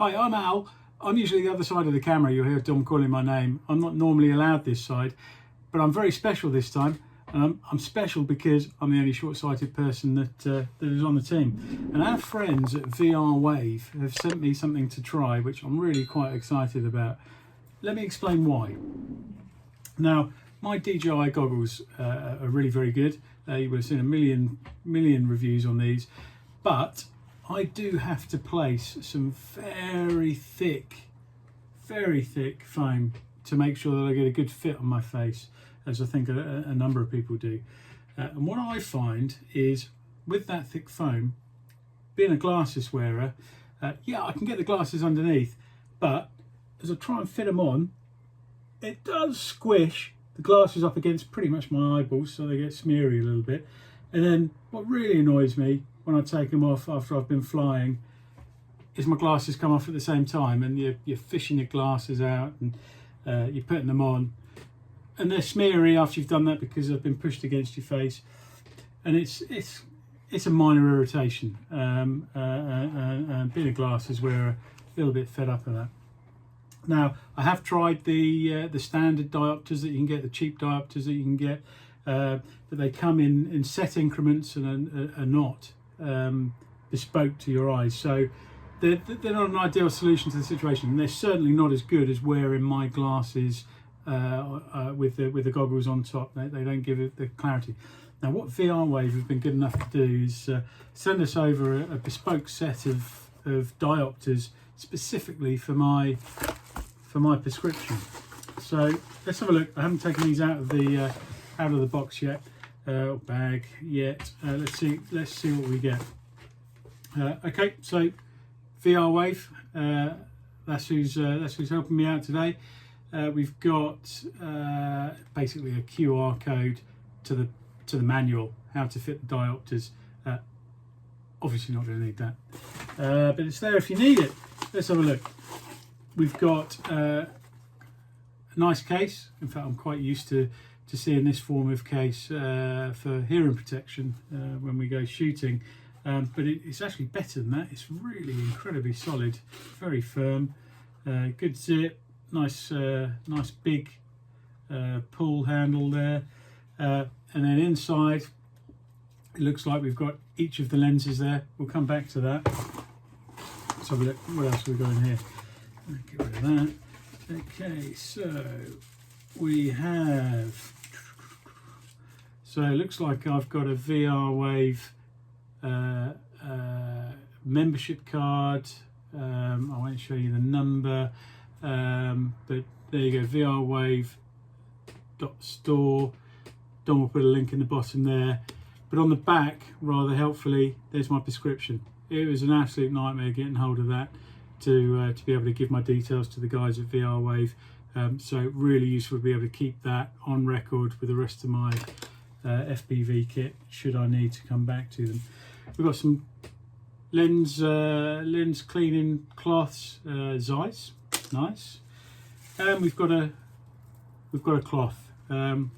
Hi, I'm Al. I'm usually the other side of the camera. You'll hear Dom calling my name. I'm not normally allowed this side, but I'm very special this time. I'm special because I'm the only short-sighted person that is on the team. And our friends at VR-WAVE have sent me something to try, which I'm really quite excited about. Let me explain why. Now, my DJI goggles are really very good. You would have seen a million reviews on these, but I do have to place some very thick foam to make sure that I get a good fit on my face, as I think a number of people do. And what I find is with that thick foam, being a glasses wearer, yeah, I can get the glasses underneath, but as I try and fit them on, it does squish the glasses up against pretty much my eyeballs, so they get smeary a little bit. And then what really annoys me when I take them off after I've been flying is my glasses come off at the same time, and you're fishing your glasses out and you're putting them on, and they're smeary after you've done that because they've been pushed against your face, and it's a minor irritation. And being a glasses wearer, a little bit fed up of that. Now, I have tried the standard diopters that you can get, the cheap diopters that you can get, but they come in set increments and are not bespoke to your eyes. So they're not an ideal solution to the situation. And they're certainly not as good as wearing my glasses with the goggles on top. They don't give it the clarity. Now, what VR-WAVE have been good enough to do is send us over a bespoke set of diopters specifically for my prescription. So let's have a look. I haven't taken these out of the box yet, or bag yet. Let's see what we get. Okay, so VR-WAVE, that's who's helping me out today. We've got basically a QR code to the manual, how to fit the diopters. Obviously not going to need that, but it's there if you need it. Let's have a look. We've got a nice case. In fact, I'm quite used to seeing this form of case for hearing protection when we go shooting. But it's actually better than that. It's really incredibly solid, very firm, good zip, nice big pull handle there, and then inside it looks like we've got each of the lenses there. We'll come back to that. Let's have a look. What else have we got in here? Get rid of that. Okay, so we have. So it looks like I've got a VR-WAVE membership card. I won't show you the number, but there you go, vrwave.store. Don will put a link in the bottom there, but on the back, rather helpfully, there's my prescription. It was an absolute nightmare getting hold of that to be able to give my details to the guys at VR-WAVE. So really useful to be able to keep that on record with the rest of my FPV kit should I need to come back to them. We've got some lens cleaning cloths, Zeiss, nice, and we've got a cloth. And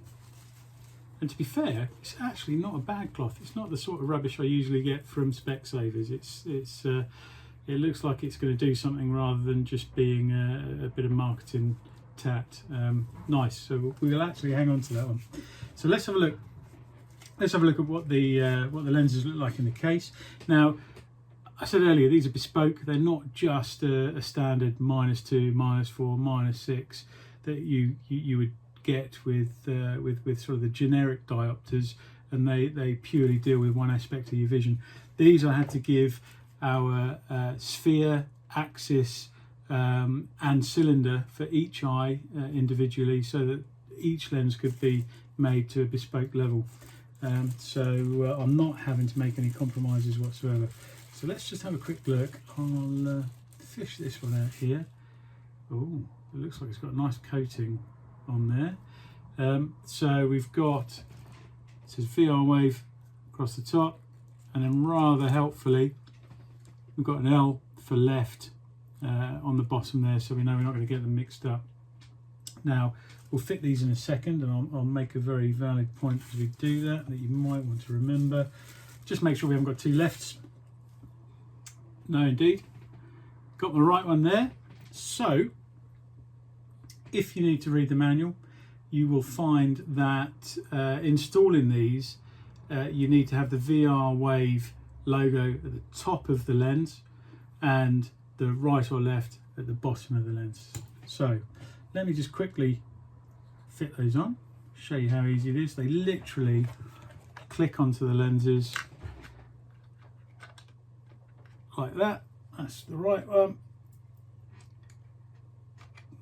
to be fair, it's actually not a bad cloth. It's not the sort of rubbish I usually get from Specsavers. It looks like it's going to do something rather than just being a bit of marketing tat. Nice. So we'll actually hang on to that one. So let's have a look. Let's have a look at what the lenses look like in the case. Now, I said earlier, these are bespoke. They're not just a standard -2, -4, -6 that you would get with sort of the generic diopters, and they purely deal with one aspect of your vision. These I had to give our sphere, axis, and cylinder for each eye individually, so that each lens could be made to a bespoke level. So I'm not having to make any compromises whatsoever. So let's just have a quick look. I'll fish this one out here. Oh, it looks like it's got a nice coating on there. So we've got, it says VR-WAVE across the top, and then rather helpfully we've got an L for left on the bottom there, so we know we're not going to get them mixed up. Now, we'll fit these in a second, and I'll make a very valid point as we do that you might want to remember. Just make sure we haven't got two lefts. No, indeed. got my right one there. So if you need to read the manual, you will find that installing these, you need to have the VR-WAVE logo at the top of the lens and the right or left at the bottom of the lens. So let me just quickly fit those on, show you how easy it is. They literally click onto the lenses like that. That's the right one.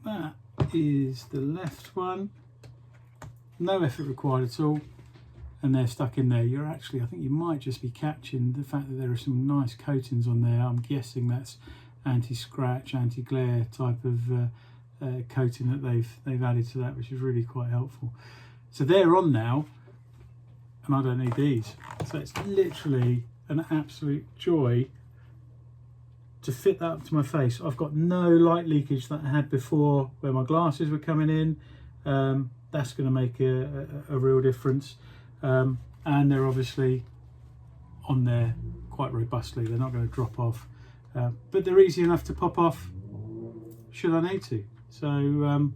That is the left one. No effort required at all, and they're stuck in there. You're actually, I think you might just be catching the fact that there are some nice coatings on there. I'm guessing that's anti-scratch, anti-glare type of coating that they've added to that, which is really quite helpful. So they're on now, and I don't need these. So it's literally an absolute joy to fit that up to my face. I've got no light leakage that I had before where my glasses were coming in. That's going to make a real difference. And they're obviously on there quite robustly. They're not going to drop off, but they're easy enough to pop off should I need to. So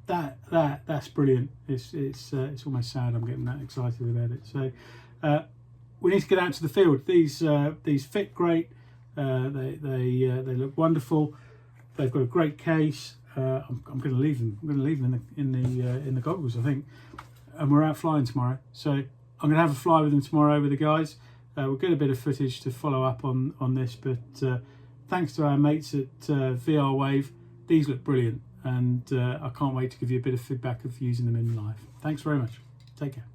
that's brilliant. It's almost sad I'm getting that excited about it. So we need to get out to the field. These fit great. They look wonderful. They've got a great case. I'm going to leave them. I'm going to leave them in the goggles, I think. And we're out flying tomorrow, so I'm going to have a fly with them tomorrow with the guys. We'll get a bit of footage to follow up on this, but thanks to our mates at VR-WAVE, these look brilliant, and I can't wait to give you a bit of feedback of using them in live. Thanks very much. Take care.